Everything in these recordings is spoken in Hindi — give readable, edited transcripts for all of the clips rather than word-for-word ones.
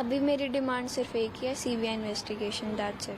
अभी मेरी डिमांड सिर्फ एक ही है, सीबीआई इन्वेस्टिगेशन, दैट्स इट।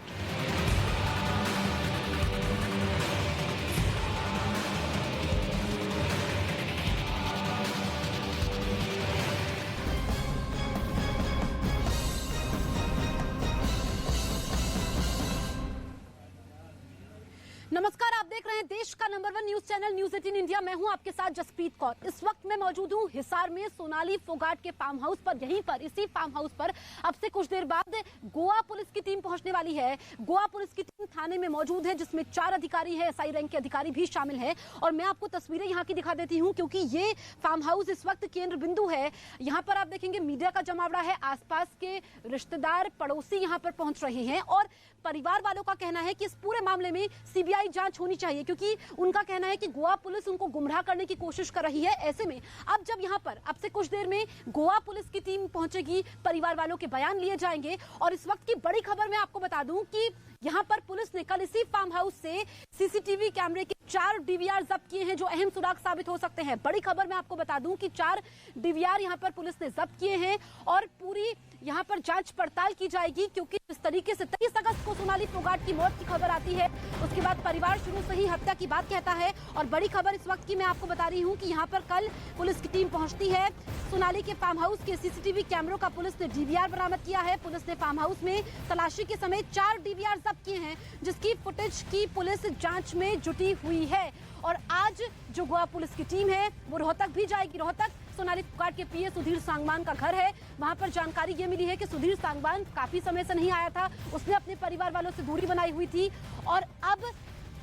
नमस्कार, आप देख रहे हैं देश का number 1 news channel news 18 India. मैं हूं आपके साथ जसप्रीत कौर। इस वक्त मैं मौजूद हूं हिसार में सोनाली फोगाट के फार्म हाउस पर। यहीं पर इसी फार्म हाउस पर अब से कुछ देर बाद गोवा पुलिस की टीम पहुंचने वाली है। गोवा पुलिस की टीम थाने में मौजूद है, जिसमें 4 अधिकारी है, एसआई रैंक के अधिकारी भी शामिल है। और मैं आपको तस्वीरें यहाँ की दिखा देती हूँ, क्योंकि ये फार्म हाउस इस वक्त केंद्र बिंदु है। यहाँ पर आप देखेंगे मीडिया का जमावड़ा है, आसपास के रिश्तेदार पड़ोसी यहाँ पर पहुंच रहे हैं और परिवार वालों का कहना है कि इस पूरे मामले में सीबीआई जांच होनी चाहिए, क्योंकि उनका कहना है कि गोवा पुलिस उनको गुमराह करने की कोशिश कर रही है। ऐसे में अब जब यहाँ पर अब से कुछ देर में गोवा पुलिस की टीम पहुंचेगी, परिवार वालों के बयान लिए जाएंगे। और इस वक्त की बड़ी खबर मैं आपको बता दूं कि यहाँ पर पुलिस ने कल इसी फार्म हाउस से सीसीटीवी कैमरे के 4 डीवीआर जब्त किए हैं, जो अहम सुराग साबित हो सकते हैं। बड़ी खबर मैं आपको बता दूं कि 4 डीवीआर यहाँ पर पुलिस ने जब्त किए हैं और पूरी यहाँ पर जांच पड़ताल की जाएगी, क्योंकि जिस तरीके से 23 अगस्त को सोनाली फोगाट की मौत की खबर आती है, उसके बाद परिवार शुरू से ही हत्या की बात कहता है। और बड़ी खबर इस वक्त की मैं आपको बता रही हूँ कि यहाँ पर कल पुलिस की टीम पहुंचती है। सोनाली के फार्म हाउस के सीसीटीवी कैमरों का पुलिस ने डीवीआर बरामद किया है। पुलिस ने फार्म हाउस में तलाशी के समय 4 डीवीआर जब्त किए हैं, जिसकी फुटेज की पुलिस जांच में जुटी हुई है। और आज जो गोवा पुलिस की टीम है वो रोहतक भी जाएगी। रोहतक सोनाली फोगाट के पीए सुधीर सांगवान का घर है। वहां पर जानकारी ये मिली है कि सुधीर सांगवान काफी समय से नहीं आया था, उसने अपने परिवार वालों से दूरी बनाई हुई थी। और अब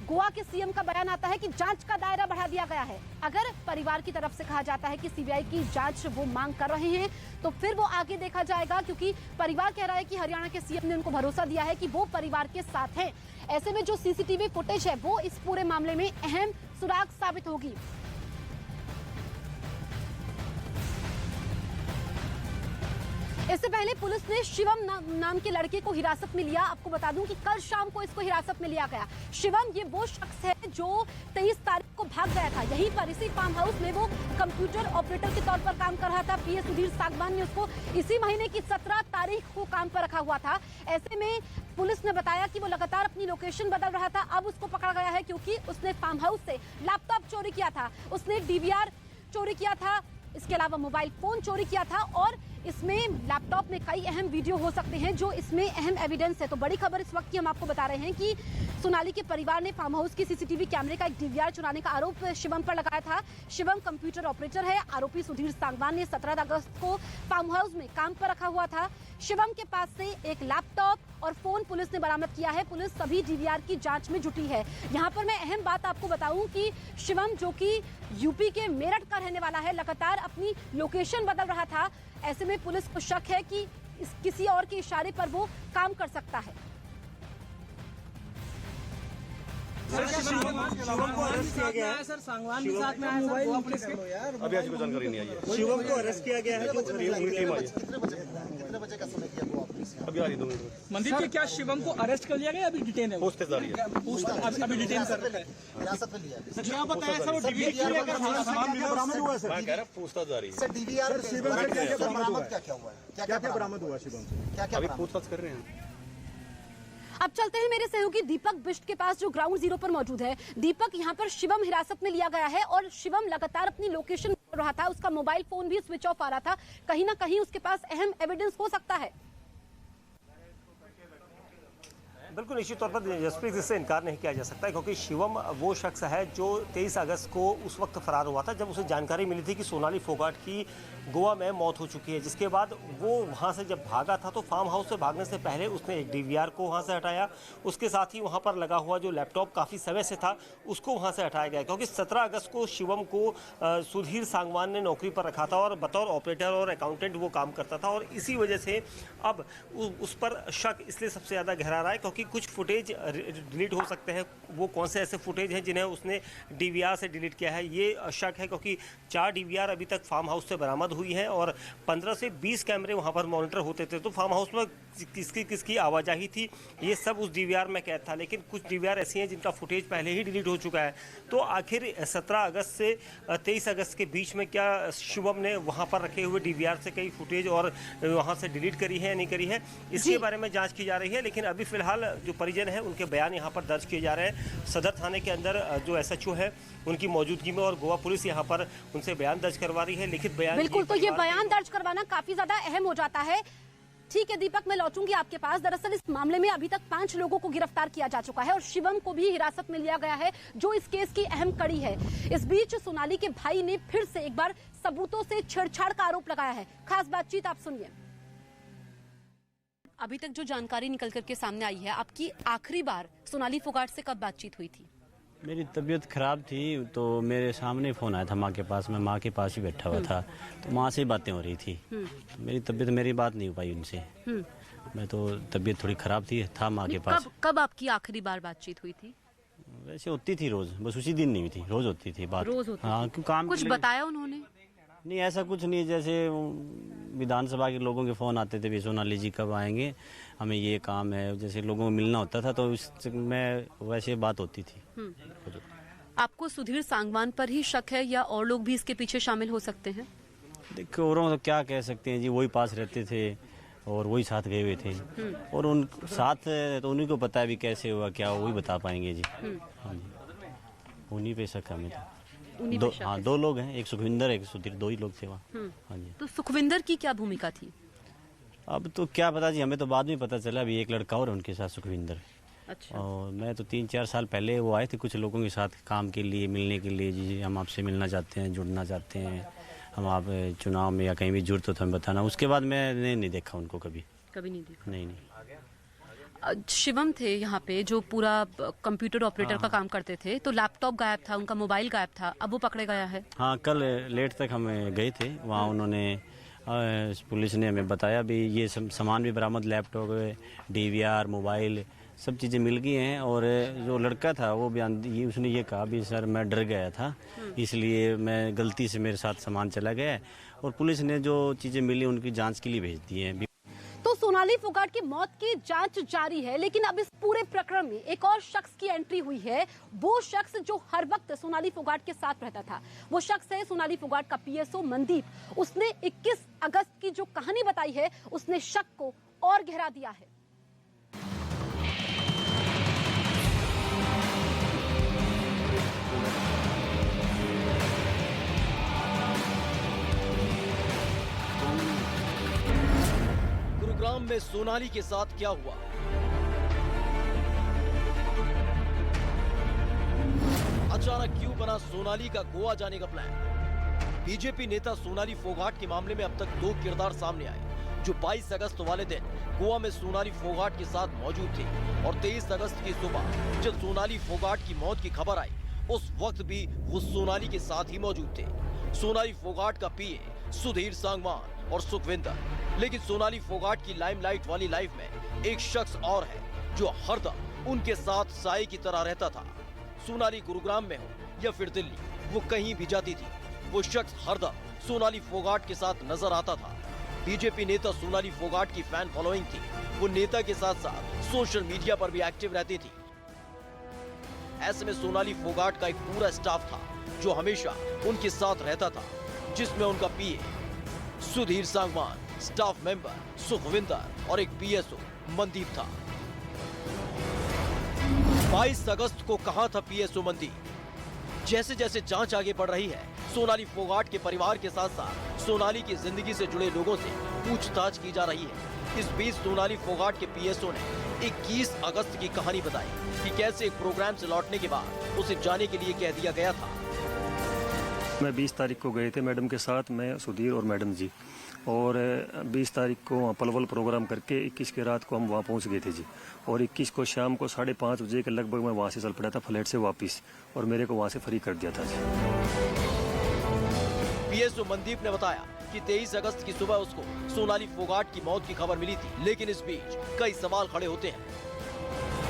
गोवा के सीएम का बयान आता है कि जांच का दायरा बढ़ा दिया गया है। अगर परिवार की तरफ से कहा जाता है कि सीबीआई की जांच वो मांग कर रहे हैं, तो फिर वो आगे देखा जाएगा, क्योंकि परिवार कह रहा है कि हरियाणा के सीएम ने उनको भरोसा दिया है कि वो परिवार के साथ हैं। ऐसे में जो सीसीटीवी फुटेज है वो इस पूरे मामले में अहम सुराग साबित होगी। इससे पहले पुलिस ने शिवम नाम के लड़के को हिरासत में लिया। आपको बता दूं कि कल शाम को इसको हिरासत में लिया गया। शिवम ये वो शख्स है जो 23 तारीख को भाग गया था। यहीं पर इसी फार्म हाउस में वो कंप्यूटर ऑपरेटर के तौर पर काम कर रहा था। पीए सुधीर सांगवान ने उसको इसी महीने की 17 तारीख को काम पर रखा हुआ था। ऐसे में पुलिस ने बताया कि वो लगातार अपनी लोकेशन बदल रहा था। अब उसको पकड़ा गया है, क्योंकि उसने फार्म हाउस से लैपटॉप चोरी किया था, उसने डीवीआर चोरी किया था, इसके अलावा मोबाइल फोन चोरी किया था। और इसमें लैपटॉप में कई अहम वीडियो हो सकते हैं, जो इसमें अहम एविडेंस है। तो बड़ी खबर इस वक्त की हम आपको बता रहे हैं कि सोनाली के परिवार ने फार्म हाउस की सीसीटीवी कैमरे का एक डीवीआर चुराने का आरोप शिवम पर लगाया था। शिवम कंप्यूटर ऑपरेटर है। आरोपी सुधीर सांगवान ने 17 अगस्त को फार्म हाउस में काम पर रखा हुआ था। शिवम के पास से एक लैपटॉप और फोन पुलिस ने बरामद किया है। पुलिस सभी डीवीआर की जांच में जुटी है। यहाँ पर मैं अहम बात आपको बताऊं कि शिवम, जो कि यूपी के मेरठ का रहने वाला है, लगातार अपनी लोकेशन बदल रहा था। ऐसे में पुलिस को शक है कि किसी और के इशारे पर वो काम कर सकता है। सर, शिवम को अरेस्ट किया गया है। सर, सांगवान के साथ में आया सर, गोवा पुलिस के अभी आज कोई जानकारी नहीं आई है। शिवम को अरेस्ट किया गया है। कितने बजे का समय किया गोवा पुलिस ने? अभी आ रही 2 मिनट में। मंदिर जी, क्या शिवम को अरेस्ट कर लिया गया? अभी डिटेन है, पूछताछ जारी है। अभी डिटेन कर रखा है, हिरासत में लिया है। सर। क्या बताया सर, वो डीवीआर बरामद हुआ है सर। मैं कह रहा पूछताछ जारी है। सर, डीवीआर बरामद क्या हुआ है? क्या बरामद हुआ शिवम से? क्या अभी पूछताछ कर रहे हैं। अब चलते हैं मेरे सहयोगी दीपक बिष्ट के पास, जो ग्राउंड जीरो पर मौजूद है। दीपक, यहाँ पर शिवम हिरासत में लिया गया है और शिवम लगातार अपनी लोकेशन कर रहा था। उसका मोबाइल फोन भी स्विच ऑफ आ रहा था। कहीं ना कहीं उसके पास अहम एविडेंस हो सकता है। बिल्कुल निश्चित तौर पर जसप्रीत, इससे इनकार नहीं किया जा सकता, क्योंकि शिवम वो शख्स है जो 23 अगस्त को उस वक्त फरार हुआ था, जब उसे जानकारी मिली थी कि सोनाली फोगाट की गोवा में मौत हो चुकी है। जिसके बाद वो वहां से जब भागा था, तो फार्म हाउस से भागने से पहले उसने एक डीवीआर को वहां से हटाया। उसके साथ ही वहां पर लगा हुआ जो लैपटॉप काफ़ी समय से था, उसको वहां से हटाया गया, क्योंकि 17 अगस्त को शिवम को सुधीर सांगवान ने नौकरी पर रखा था और बतौर ऑपरेटर और अकाउंटेंट वो काम करता था। और इसी वजह से अब उस पर शक इसलिए सबसे ज़्यादा गहरा रहा है, क्योंकि क्योंकि कुछ फुटेज डिलीट हो सकते हैं। वो कौन से ऐसे फुटेज हैं जिन्हें उसने डीवीआर से डिलीट किया है, ये शक है, क्योंकि 4 डीवीआर अभी तक फार्म हाउस से बरामद हुई है और 15 से 20 कैमरे वहाँ पर मॉनिटर होते थे। तो फार्म हाउस में किसकी आवाजाही थी, ये सब उस डीवीआर में कैद था। लेकिन कुछ डीवीआर ऐसी हैं जिनका फुटेज पहले ही डिलीट हो चुका है। तो आखिर 17 अगस्त से 23 अगस्त के बीच में क्या शुभम ने वहाँ पर रखे हुए डीवीआर से कई फुटेज और वहाँ से डिलीट करी है या नहीं करी है, इसके बारे में जांच की जा रही है। लेकिन अभी फिलहाल जो परिजन है उनके बयान यहाँ पर दर्ज किए जा रहे हैं। सदर थाने के अंदर जो एसएचओ है उनकी मौजूदगी में और गोवा पुलिस यहाँ पर उनसे बयान दर्ज करवा रही है, लिखित बयान। बिल्कुल, तो ये बयान दर्ज करवाना काफी ज्यादा अहम हो जाता है। ठीक है दीपक, मैं लौटूंगी आपके पास। दरअसल इस मामले में अभी तक 5 लोगों को गिरफ्तार किया जा चुका है और शिवम को भी हिरासत में लिया गया है, जो इस केस की अहम कड़ी है। इस बीच सोनाली के भाई ने फिर से एक बार सबूतों से छेड़छाड़ का आरोप लगाया है। खास बातचीत आप सुनिए। अभी तक जो जानकारी निकल करके सामने आई है, आपकी आखिरी बार सोनाली फोगाट से कब बातचीत हुई थी? मेरी तबीयत ख़राब थी तो मेरे सामने फ़ोन आया था माँ के पास, मैं माँ के पास ही बैठा हुआ था, तो माँ से ही बातें हो रही थी। तो मेरी बात नहीं हो पाई उनसे। मैं तो तबीयत थोड़ी ख़राब था माँ के पास। कब आपकी आखिरी बार बातचीत हुई थी? वैसे होती थी रोज़, बस उसी दिन नहीं हुई थी, रोज़ होती थी बात। रोज़ होती हाँ, क्यों काम कुछ बताया उन्होंने? नहीं, ऐसा कुछ नहीं। जैसे विधानसभा के लोगों के फ़ोन आते थे, भी सोनाली जी कब आएंगे, हमें ये काम है, जैसे लोगों को मिलना होता था, तो उसमें वैसे बात होती थी। आपको सुधीर सांगवान पर ही शक है या और लोग भी इसके पीछे शामिल हो सकते हैं? देखो, औरों तो क्या कह सकते हैं जी, वही पास रहते थे और वही साथ गए हुए थे, और उन साथ तो उन्हीं को पता है भी कैसे हुआ क्या, वही बता पाएंगे जी। हाँ जी, उन्हीं पे शक हमें था। हाँ, 2 लोग हैं, एक सुखविंदर एक सुधीर, 2 ही लोग थे वहाँ। हाँ जी। तो सुखविंदर की क्या भूमिका थी? अब तो क्या पता जी, हमें तो बाद में पता चला। अभी एक लड़का और है उनके साथ, सुखविंदर। अच्छा। और मैं तो 3-4 साल पहले वो आए थे कुछ लोगों के साथ काम के लिए, मिलने के लिए। जी हम आपसे मिलना चाहते हैं, जुड़ना चाहते हैं, हम आप चुनाव में या कहीं भी जुड़ते हो तो हमें बताना। उसके बाद मैंने नहीं देखा उनको कभी नहीं देखा? नहीं। शिवम थे यहाँ पे जो पूरा कंप्यूटर ऑपरेटर का काम करते थे, तो लैपटॉप गायब था, उनका मोबाइल गायब था, अब वो पकड़े गया है। हाँ, कल लेट तक हम गए थे वहाँ, उन्होंने पुलिस ने हमें बताया भी ये सामान भी बरामद, लैपटॉप, डीवीआर, मोबाइल, सब चीज़ें मिल गई हैं। और जो लड़का था वो बयान उसने ये कहा भी सर मैं डर गया था, इसलिए मैं गलती से मेरे साथ सामान चला गया, और पुलिस ने जो चीज़ें मिली उनकी जांच के लिए भेज दी हैं। तो सोनाली फोगाट की मौत की जांच जारी है, लेकिन अब इस पूरे प्रकरण में एक और शख्स की एंट्री हुई है। वो शख्स जो हर वक्त सोनाली फोगाट के साथ रहता था, वो शख्स है सोनाली फोगाट का पीएसओ मनदीप। उसने 21 अगस्त की जो कहानी बताई है, उसने शक को और गहरा दिया है। गुरुग्राम में सोनाली के साथ क्या हुआ? अचानक क्यों बना सोनाली का गोवा जाने का प्लान? बीजेपी नेता सोनाली फोगाट के मामले में अब तक 2 किरदार सामने आए, जो 22 अगस्त वाले दिन गोवा में सोनाली फोगाट के साथ मौजूद थे, और 23 अगस्त की सुबह जब सोनाली फोगाट की मौत की खबर आई, उस वक्त भी वो सोनाली के साथ ही मौजूद थे। सोनाली फोगाट का पीए सुधीर सांगवान और सुखविंदर। लेकिन सोनाली फोगाट की लाइमलाइट वाली लाइफ में एक शख्स और है जो हरदम उनके साथ साए की तरह रहता था। सोनाली गुरुग्राम में हो या फिर दिल्ली, वो कहीं भी जाती थी, वो शख्स हरदम सोनाली फोगाट के साथ नजर आता था। बीजेपी नेता सोनाली फोगाट की फैन फॉलोइंग थी। वो नेता के साथ साथ सोशल मीडिया पर भी एक्टिव रहती थी। ऐसे में सोनाली फोगाट का एक पूरा स्टाफ था जो हमेशा उनके साथ रहता था, जिसमें उनका पीए सुधीर सांगवान, स्टाफ मेंबर सुखविंदर और एक पीएसओ मनदीप था। 22 अगस्त को कहां था पीएसओ मनदीप? जैसे जैसे जांच आगे बढ़ रही है, सोनाली फोगाट के परिवार के साथ साथ सोनाली की जिंदगी से जुड़े लोगों से पूछताछ की जा रही है। इस बीच सोनाली फोगाट के पीएसओ ने 21 अगस्त की कहानी बताई कि कैसे एक प्रोग्राम से लौटने के बाद उसे जाने के लिए कह दिया गया था। मैं 20 तारीख को गए थे मैडम के साथ, मैं सुधीर और मैडम जी, और 20 तारीख को वहाँ पलवल प्रोग्राम करके 21 की रात को हम वहाँ पहुँच गए थे जी। और 21 को शाम को 5:30 बजे के लगभग मैं वहाँ से चल पड़ा था फ्लैट से वापस, और मेरे को वहाँ से फ्री कर दिया था जी। पीएसओ मनदीप ने बताया कि 23 अगस्त की सुबह उसको सोनाली फोगाट की मौत की खबर मिली थी, लेकिन इस बीच कई सवाल खड़े होते हैं।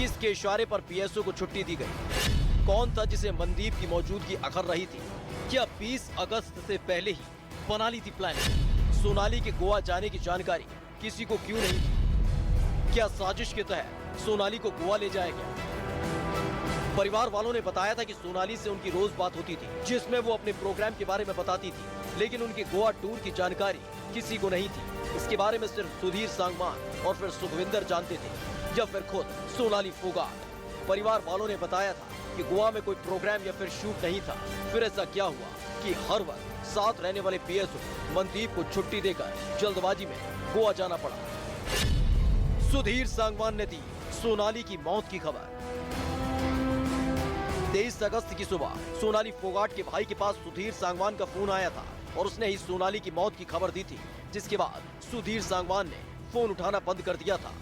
किसके इशारे पर पीएसओ को छुट्टी दी गई? कौन था जिसे मनदीप की मौजूदगी अखर रही थी? क्या 20 अगस्त से पहले ही बना ली थी प्लानिंग? सोनाली के गोवा जाने की जानकारी किसी को क्यों नहीं थी? क्या साजिश के तहत सोनाली को गोवा ले जाया गया? परिवार वालों ने बताया था कि सोनाली से उनकी रोज बात होती थी, जिसमें वो अपने प्रोग्राम के बारे में बताती थी, लेकिन उनके गोवा टूर की जानकारी किसी को नहीं थी। इसके बारे में सिर्फ सुधीर सांगवान और फिर सुखविंदर जानते थे, या फिर खुद सोनाली फोगाट। परिवार वालों ने बताया था कि गोवा में कोई प्रोग्राम या फिर शूट नहीं था। फिर ऐसा क्या हुआ कि हर वक्त साथ रहने वाले पीएसओ मनदीप को छुट्टी देकर जल्दबाजी में गोवा जाना पड़ा? सुधीर सांगवान ने दी सोनाली की मौत की खबर। 23 अगस्त की सुबह सोनाली फोगाट के भाई के पास सुधीर सांगवान का फोन आया था और उसने ही सोनाली की मौत की खबर दी थी, जिसके बाद सुधीर सांगवान ने फोन उठाना बंद कर दिया था।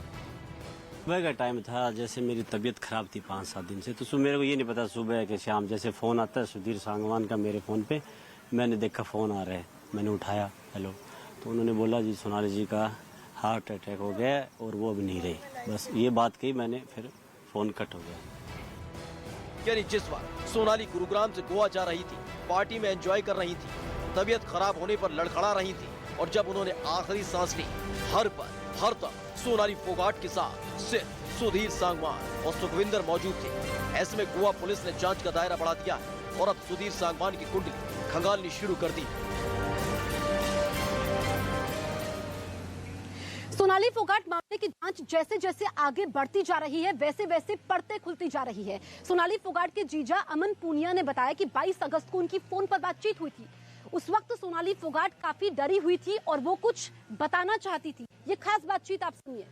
सुबह का टाइम था, जैसे मेरी तबीयत खराब थी 5-7 दिन से, तो मेरे को ये नहीं पता सुबह के शाम जैसे फ़ोन आता है सुधीर सांगवान का मेरे फ़ोन पे। मैंने देखा फ़ोन आ रहा है, मैंने उठाया, हेलो, तो उन्होंने बोला जी सोनाली जी का हार्ट अटैक हो गया और वो अभी नहीं रही। बस ये बात कही मैंने, फिर फ़ोन कट हो गया। यानी जिस वक्त सोनाली गुरुग्राम से गोवा जा रही थी, पार्टी में एंजॉय कर रही थी, तबीयत खराब होने पर लड़खड़ा रही थी, और जब उन्होंने आखिरी सांस ली, हर पल हर तक सोनाली फोगाट के साथ सिर्फ सुधीर सांगवान और सुखविंदर मौजूद थे। ऐसे में गोवा पुलिस ने जांच का दायरा बढ़ा दिया है और अब सुधीर सांगवान की कुंडली खंगालनी शुरू कर दी। सोनाली फोगाट मामले की जांच जैसे जैसे आगे बढ़ती जा रही है, वैसे वैसे पर्दे खुलती जा रही है। सोनाली फोगाट के जीजा अमन पूनिया ने बताया कि 22 अगस्त को उनकी फोन पर बातचीत हुई थी। उस वक्त सोनाली फोगाट काफी डरी हुई थी और वो कुछ बताना चाहती थी। ये खास बातचीत आप सुनिए।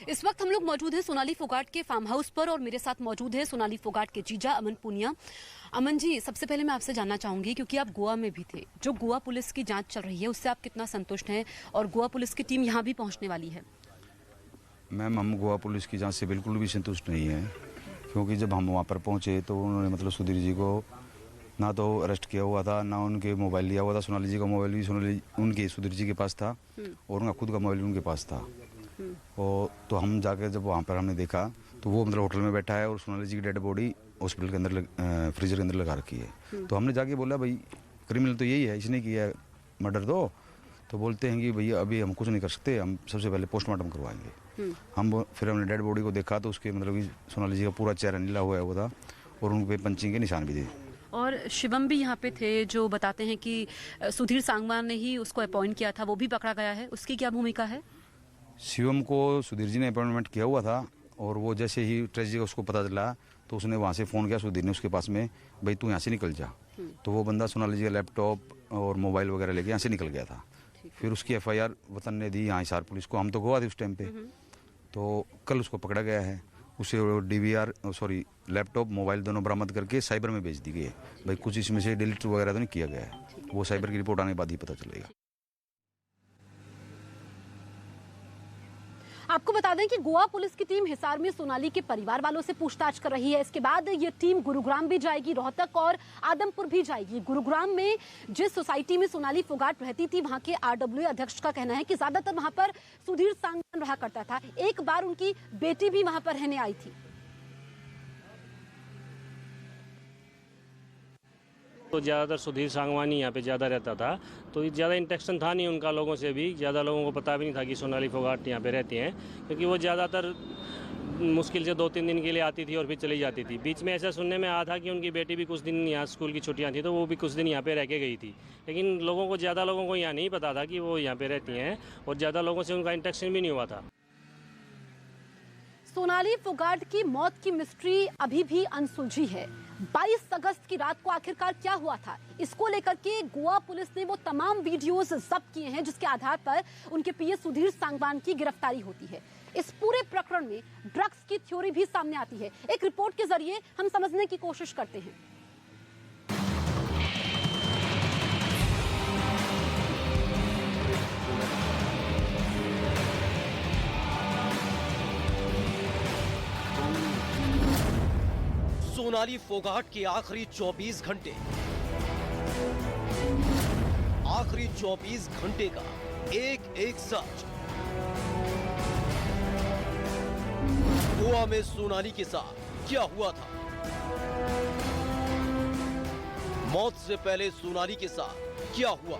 इस वक्त हम लोग मौजूद हैं सोनाली फोगाट के फार्म हाउस पर और मेरे साथ मौजूद है सोनाली फोगाट के जीजा अमन पूनिया। अमन जी, सबसे पहले मैं आपसे जानना चाहूंगी, क्योंकि आप गोवा में भी थे, जो गोवा पुलिस की जांच चल रही है उससे आप कितना संतुष्ट हैं और गोवा पुलिस की टीम यहाँ भी पहुँचने वाली है? मैम, हम गोवा पुलिस की जांच से बिल्कुल भी संतुष्ट नहीं है, क्योंकि जब हम वहाँ पर पहुँचे तो उन्होंने मतलब सुधीर जी को ना तो अरेस्ट किया हुआ था, ना उनके मोबाइल लिया हुआ था। सोनाली जी का मोबाइल भी उनके सुधीर जी के पास था और उनका खुद का मोबाइल भी उनके पास था। और तो हम जाकर जब वहाँ पर हमने देखा तो वो मतलब होटल में बैठा है और सोनाली जी की डेड बॉडी हॉस्पिटल के अंदर फ्रीजर के अंदर लगा रखी है। तो हमने जाके बोला भाई क्रिमिनल तो यही है, इसने किया मर्डर। तो बोलते हैं कि भैया अभी हम कुछ नहीं कर सकते, हम सबसे पहले पोस्टमार्टम करवाएंगे। फिर हमने डेड बॉडी को देखा तो उसके मतलब कि सोनाली जी का पूरा चेहरा नीला हुआ था और उन पे पंचिंग के निशान भी थे। और शिवम भी यहाँ पे थे, जो बताते हैं कि सुधीर सांगवान ने ही उसको अपॉइंट किया था, वो भी पकड़ा गया है। उसकी क्या भूमिका है? शिवम को सुधीर जी ने अपॉइंटमेंट किया हुआ था और वो जैसे ही ट्रेजरी का उसको पता चला तो उसने वहाँ से फ़ोन किया सुधीर ने उसके पास में, भाई तू यहाँ से निकल जा। तो वो बंदा सोनाली जी का लैपटॉप और मोबाइल वगैरह लेके यहाँ से निकल गया था। फिर उसकी FIR वतन ने दी यहाँ हिसार पुलिस को। हम तो गोवा थे उस टाइम पे, तो कल उसको पकड़ा गया है। उसे लैपटॉप मोबाइल दोनों बरामद करके साइबर में भेज दी गई है। भाई कुछ इसमें से डिलीट वगैरह तो नहीं किया गया है, वो साइबर की रिपोर्ट आने के बाद ही पता चलेगा। आपको बता दें कि गोवा पुलिस की टीम हिसार में सोनाली के परिवार वालों से पूछताछ कर रही है। इसके बाद ये टीम गुरुग्राम भी जाएगी, रोहतक और आदमपुर भी जाएगी। गुरुग्राम में जिस सोसाइटी में सोनाली फोगाट रहती थी, वहां के RWA अध्यक्ष का कहना है कि ज्यादातर वहां पर सुधीर सांगवान रहा करता था। एक बार उनकी बेटी भी वहां पर रहने आई थी। तो ज़्यादातर सुधीर सांगवान ही यहाँ पे ज़्यादा रहता था, तो ज़्यादा इंटरेक्शन था नहीं उनका लोगों से भी। ज़्यादा लोगों को पता भी नहीं था कि सोनाली फोगाट यहाँ पे रहती हैं, क्योंकि वो ज़्यादातर मुश्किल से 2-3 दिन के लिए आती थी और फिर चली जाती थी। बीच में ऐसा सुनने में आया था कि उनकी बेटी भी कुछ दिन यहाँ स्कूल की छुट्टियाँ थी तो वो भी कुछ दिन यहाँ पे रह के गई थी, लेकिन ज़्यादा लोगों को यहाँ नहीं पता था कि वो यहाँ पे रहती हैं और ज़्यादा लोगों से उनका इंटरेक्शन भी नहीं हुआ था। सोनाली फोगाट की मौत की मिस्ट्री अभी भी अनसुलझी है। 22 अगस्त की रात को आखिरकार क्या हुआ था, इसको लेकर के गोवा पुलिस ने वो तमाम वीडियोस जब्त किए हैं जिसके आधार पर उनके पीए सुधीर सांगवान की गिरफ्तारी होती है। इस पूरे प्रकरण में ड्रग्स की थ्योरी भी सामने आती है। एक रिपोर्ट के जरिए हम समझने की कोशिश करते हैं। सोनाली फोगाट के आखिरी 24 घंटे, आखिरी 24 घंटे का एक एक सच। गोवा में सोनाली के साथ क्या हुआ था? मौत से पहले सोनाली के साथ क्या हुआ?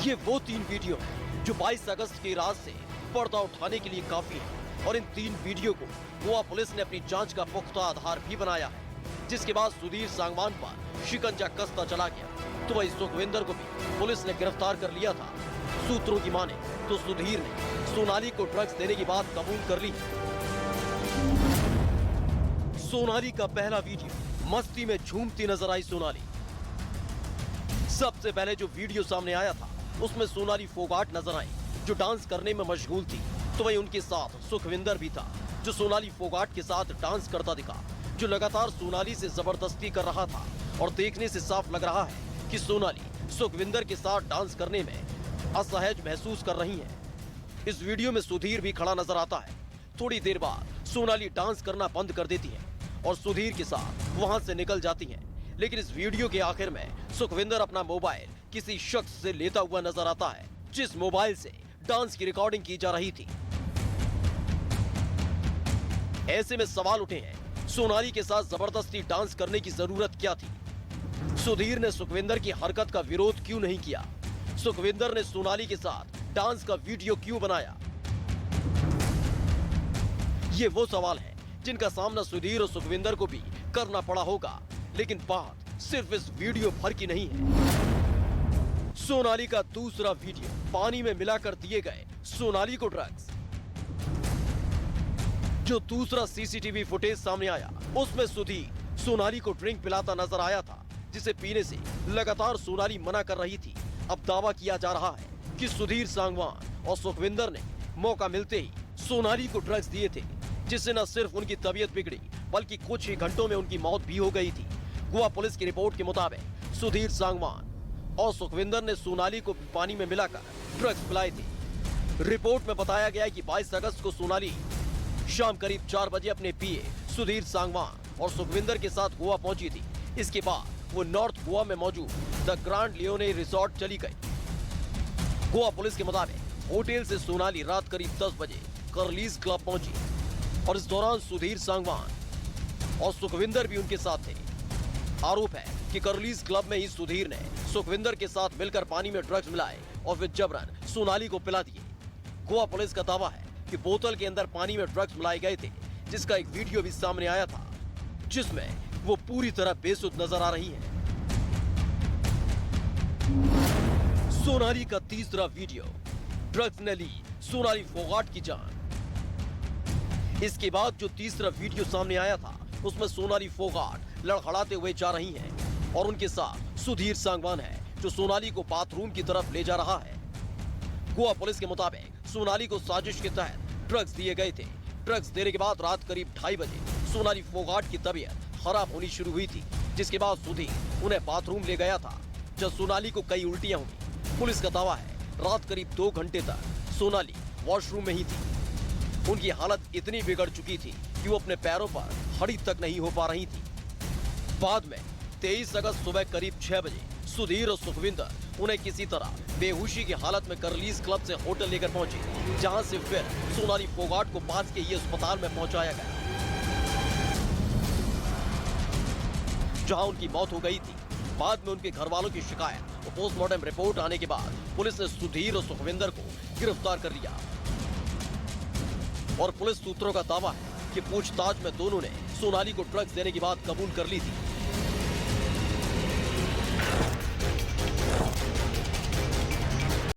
ये वो 3 वीडियो हैं जो 22 अगस्त की रात से पर्दा उठाने के लिए काफी है और इन 3 वीडियो को गोवा पुलिस ने अपनी जांच का पुख्ता आधार भी बनाया है, जिसके बाद सुधीर सांगवान पर शिकंजा कसता चला गया। तो वही सुखविंदर को भी पुलिस ने गिरफ्तार कर लिया था। सूत्रों की माने तो सुधीर ने सोनाली को ड्रग्स देने की बात कबूल कर ली। सोनाली का पहला वीडियो, मस्ती में झूमती नजर आई सोनाली। सबसे पहले जो वीडियो सामने आया था उसमें सोनाली फोगाट नजर आई जो डांस करने में मशगूल थी। तो वहीं उनके साथ सुखविंदर भी था जो सोनाली फोगाट के साथ डांस करता दिखा, जो लगातार सोनाली से जबरदस्ती कर रहा था। और देखने से साफ लग रहा है कि सोनाली सुखविंदर के साथ डांस करने में असहज महसूस कर रही है। इस वीडियो में सुधीर भी खड़ा नजर आता है। थोड़ी देर बाद सोनाली डांस करना बंद कर देती है और सुधीर के साथ वहां से निकल जाती है। लेकिन इस वीडियो के आखिर में सुखविंदर अपना मोबाइल किसी शख्स से लेता हुआ नजर आता है, जिस मोबाइल से डांस की रिकॉर्डिंग की जा रही थी। ऐसे में सवाल उठे हैं, सोनाली के साथ जबरदस्ती डांस करने की जरूरत क्या थी? सुधीर ने सुखविंदर की हरकत का विरोध क्यों नहीं किया? सुखविंदर ने सोनाली के साथ डांस का वीडियो क्यों बनाया? ये वो सवाल है जिनका सामना सुधीर और सुखविंदर को भी करना पड़ा होगा। लेकिन बात सिर्फ इस वीडियो भर की नहीं है। सोनाली का दूसरा वीडियो, पानी में मिलाकर दिए गए सोनाली को ड्रग्स। जो दूसरा सीसीटीवी फुटेज सामने आया उसमें सुधीर सोनाली को ड्रिंक पिलाता नजर आया था, जिसे पीने से लगातार सोनाली मना कर रही थी। अब दावा किया जा रहा है कि सुधीर सांगवान और सुखविंदर ने मौका मिलते ही सोनाली को ड्रग्स दिए थे, जिससे न सिर्फ उनकी तबीयत बिगड़ी बल्कि कुछ ही घंटों में उनकी मौत भी हो गई थी। गोवा पुलिस की रिपोर्ट के मुताबिक सुधीर सांगवान और सुखविंदर ने सोनाली को पानी में मिलाकर ड्रग्स पिलाए थे। रिपोर्ट में बताया गया है कि 22 अगस्त को सोनाली शाम करीब 4 बजे अपने पीए सुधीर सांगवान और सुखविंदर के साथ गोवा पहुंची थी। इसके बाद वो नॉर्थ गोवा में मौजूद द ग्रांड लियोने रिसोर्ट चली गई। गोवा पुलिस के मुताबिक होटल से सोनाली रात करीब 10 बजे कर्लीज क्लब पहुंची और इस दौरान सुधीर सांगवान और सुखविंदर भी उनके साथ थे। आरोप है कि कर्लीज क्लब में ही सुधीर ने सुखविंदर के साथ मिलकर पानी में ड्रग्स मिलाए और फिर जबरन सोनाली को पिला दिए। गोवा पुलिस का दावा है कि बोतल के अंदर पानी में ड्रग्स मिलाए गए थे, जिसका एक वीडियो भी सामने आया था जिसमें वो पूरी तरह बेसुध नजर आ रही है। सोनाली का तीसरा वीडियो, ड्रग्स ने ली सोनाली फोगाट की जान। इसके बाद जो तीसरा वीडियो सामने आया था उसमें सोनाली फोगाट लड़खड़ाते हुए जा रही हैं और उनके साथ सुधीर सांगवान है जो सोनाली को बाथरूम की तरफ ले जा रहा है। गोवा पुलिस के मुताबिक सोनाली को साजिश के तहत ड्रग्स दिए गए थे। ड्रग्स देने के बाद रात करीब 2:30 बजे सोनाली फोगाट की तबीयत खराब होनी शुरू हुई थी, जिसके बाद सुधीर उन्हें बाथरूम ले गया था जब सोनाली को कई उल्टियां हुई। पुलिस का दावा है रात करीब 2 घंटे तक सोनाली वॉशरूम में ही थी। उनकी हालत इतनी बिगड़ चुकी थी कि वो अपने पैरों पर खड़ी तक नहीं हो पा रही थी। बाद में 23 अगस्त सुबह करीब 6 बजे सुधीर और सुखविंदर उन्हें किसी तरह बेहोशी की हालत में कर्लीज क्लब से होटल लेकर पहुंचे, जहां से फिर सोनाली फोगाट को पास के ही अस्पताल में पहुंचाया गया, जहां उनकी मौत हो गई थी। बाद में उनके घर वालों की शिकायत और पोस्टमार्टम रिपोर्ट आने के बाद पुलिस ने सुधीर और सुखविंदर को गिरफ्तार कर लिया और पुलिस सूत्रों का दावा है कि पूछताछ में दोनों ने सोनाली को ड्रग्स देने की बात कबूल कर ली थी।